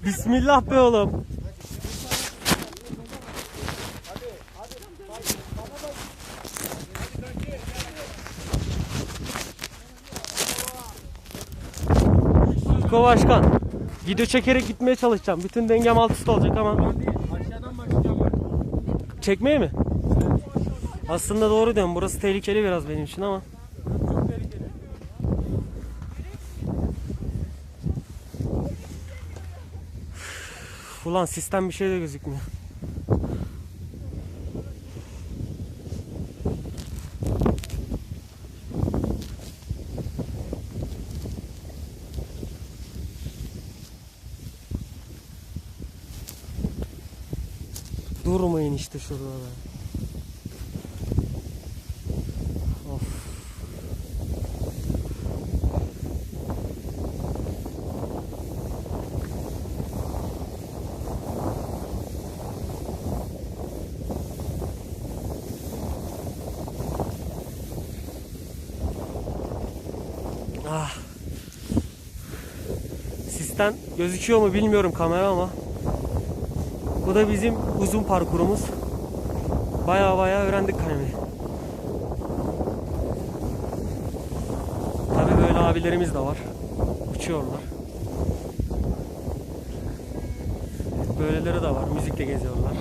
Bismillah be oğlum. Niko Başkan, video çekerek gitmeye çalışacağım. Bütün dengem alt üst olacak ama. Aşağıdan başlayacağım ben. Çekmeye mi? Aslında doğru diyorum. Burası tehlikeli biraz benim için ama. Çok tehlikeli. Ulan sistem bir şey de gözükmüyor. Durmayın işte şurada da. Of. Ah. Sistem gözüküyor mu bilmiyorum kamera ama. Bu da bizim uzun parkurumuz. Baya öğrendik kaymayı. Tabii böyle abilerimiz de var. Uçuyorlar. Böyleleri de var. Müzikle geziyorlar.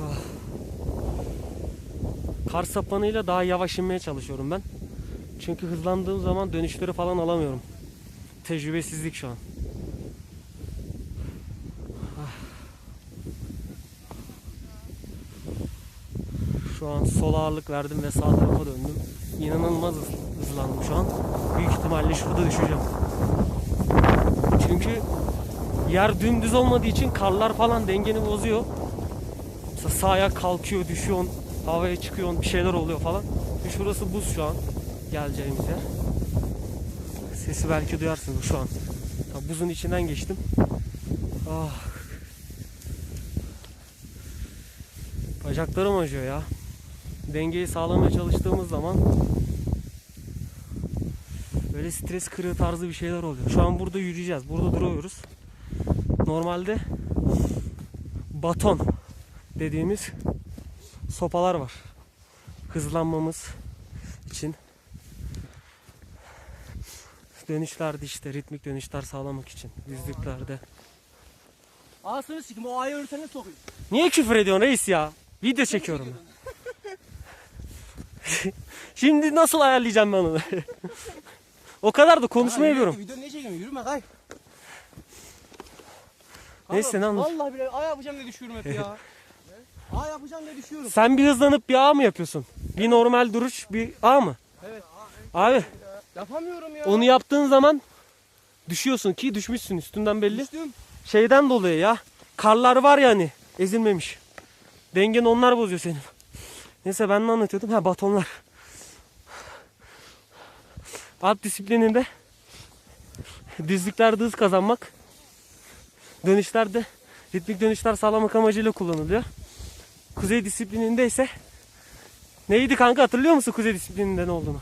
Ah. Kar sapanıyla daha yavaş inmeye çalışıyorum ben. Çünkü hızlandığım zaman dönüşleri falan alamıyorum. Tecrübesizlik şu an. Şu an sola ağırlık verdim ve sağ tarafa döndüm. İnanılmaz hızlandım şu an. Büyük ihtimalle şurada düşeceğim. Çünkü yer dümdüz olmadığı için karlar falan dengeni bozuyor. Mesela sağ ayak kalkıyor, düşüyorsun, havaya çıkıyorsun, bir şeyler oluyor falan. Şurası buz şu an. Geleceğimiz yer. Sesi belki duyarsınız şu an. Ya buzun içinden geçtim. Ah. Bacaklarım acıyor ya. Dengeyi sağlamaya çalıştığımız zaman böyle stres kırığı tarzı bir şeyler oluyor. Şu an burada yürüyeceğiz. Burada duruyoruz. Normalde baton dediğimiz sopalar var. Hızlanmamız için. Dönüşlerde işte ritmik dönüşler sağlamak için. Düzlüklerde. Ağzını sikim o ayağı örtene sokayım. Niye küfür ediyorsun reis ya? Video çekiyorum. Şimdi nasıl ayarlayacağım ben onu? O kadar da konuşma yapıyorum. Video ne çekiyorum? Yürüme kay. Neyse ne anlat. Vallahi bile ay yapacağım diye düşüyorum hep ya. Ay yapacağım diye düşüyorum. Sen bir hızlanıp bir A mı yapıyorsun? Bir normal duruş bir A mı? Evet. Abi Yapamıyorum ya. onu yaptığın zaman düşüyorsun ki düşmüşsün üstünden belli. Düştüm. Şeyden dolayı ya. Karlar var ya hani ezilmemiş. Dengeni onlar bozuyor senin. Neyse ben ne anlatıyordum? Ha batonlar. Alp disiplininde düzlüklerde hız kazanmak, dönüşlerde ritmik dönüşler sağlamak amacıyla kullanılıyor. Kuzey disiplininde ise neydi kanka, hatırlıyor musun kuzey disiplininde ne olduğunu?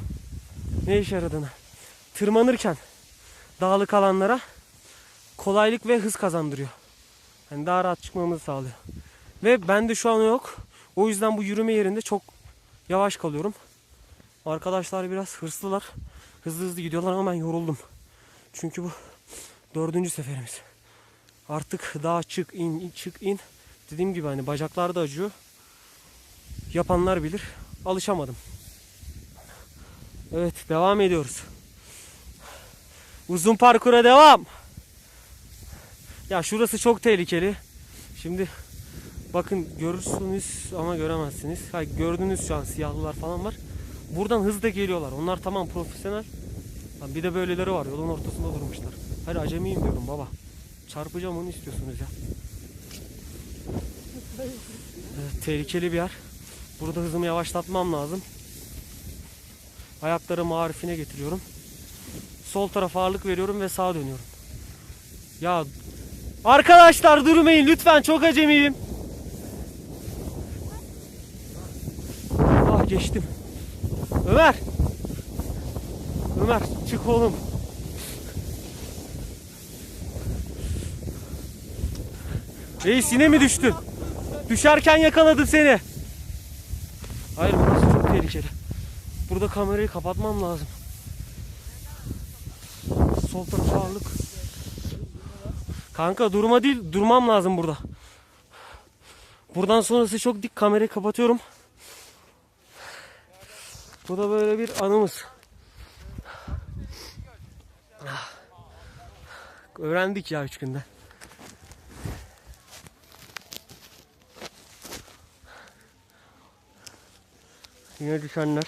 Ne işe yaradığını? Tırmanırken dağlık alanlara kolaylık ve hız kazandırıyor. Yani daha rahat çıkmamızı sağlıyor. Ve bende şu an yok. O yüzden bu yürüme yerinde çok yavaş kalıyorum. Arkadaşlar biraz hırslılar. Hızlı gidiyorlar ama ben yoruldum. Çünkü bu 4. seferimiz. Artık daha çık in. Dediğim gibi hani bacaklar da acıyor. Yapanlar bilir. Alışamadım. Evet devam ediyoruz. Uzun parkura devam. Ya şurası çok tehlikeli. Şimdi bakın görürsünüz ama göremezsiniz. Hayır, gördünüz şu an siyahlılar falan var. Buradan hızla geliyorlar. Onlar tamam profesyonel. Bir de böyleleri var. Yolun ortasında durmuşlar. Hayır acemiyim diyorum baba. Çarpacağım onu istiyorsunuz ya. Evet, tehlikeli bir yer. Burada hızımı yavaşlatmam lazım. Ayakları marifine getiriyorum. Sol tarafa ağırlık veriyorum ve sağa dönüyorum. Ya arkadaşlar durmayın lütfen, çok acemiyim. Ah geçtim. Ömer. Ömer çık oğlum. Reis yine mi düştün? Düşerken yakaladım seni. Hayır, burası çok tehlikeli. Burada kamerayı kapatmam lazım. Sol tarafa ağırlık. Kanka durma değil, durmam lazım burada. Buradan sonrası çok dik, kamerayı kapatıyorum. Bu da böyle bir anımız. Öğrendik ya 3 günde. Yine düşenler.